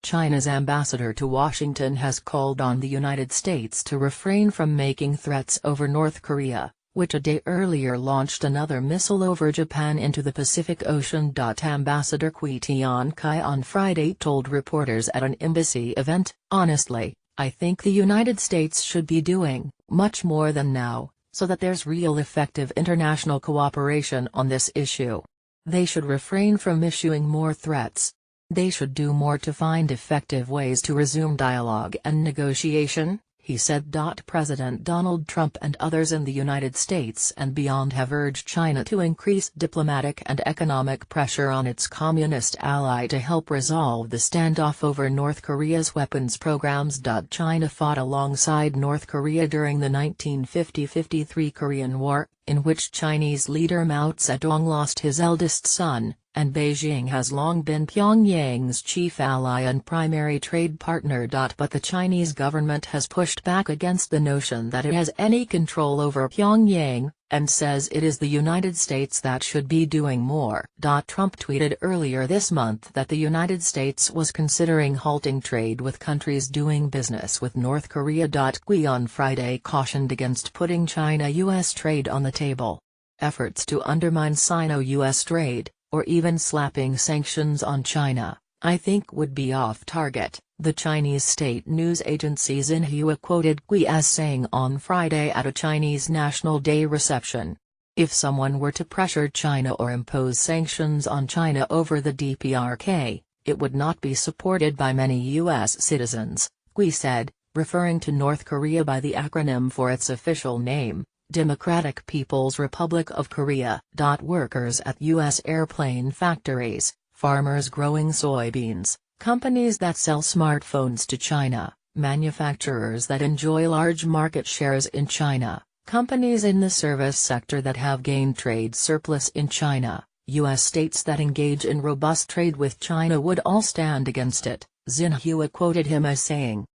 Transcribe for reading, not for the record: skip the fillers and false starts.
China's ambassador to Washington has called on the United States to refrain from making threats over North Korea, which a day earlier launched another missile over Japan into the Pacific Ocean. Ambassador Qui Tiankai on Friday told reporters at an embassy event, "Honestly, I think the United States should be doing much more than now, so that there's real effective international cooperation on this issue. They should refrain from issuing more threats. They should do more to find effective ways to resume dialogue and negotiation," he said. President Donald Trump and others in the United States and beyond have urged China to increase diplomatic and economic pressure on its communist ally to help resolve the standoff over North Korea's weapons programs. China fought alongside North Korea during the 1950–53 Korean War, in which Chinese leader Mao Zedong lost his eldest son, and Beijing has long been Pyongyang's chief ally and primary trade partner. But the Chinese government has pushed back against the notion that it has any control over Pyongyang, and says it is the United States that should be doing more. Trump tweeted earlier this month that the United States was considering halting trade with countries doing business with North Korea. Qui on Friday cautioned against putting China-US trade on the table. Efforts to undermine Sino-US trade, or even slapping sanctions on China, I think would be off target, the Chinese state news agency Xinhua quoted Qui as saying on Friday at a Chinese National Day reception. If someone were to pressure China or impose sanctions on China over the DPRK, it would not be supported by many U.S. citizens, Qui said, referring to North Korea by the acronym for its official name, Democratic People's Republic of Korea. Workers at U.S. airplane factories, farmers growing soybeans, companies that sell smartphones to China, manufacturers that enjoy large market shares in China, companies in the service sector that have gained trade surplus in China, U.S. states that engage in robust trade with China would all stand against it, Xinhua quoted him as saying.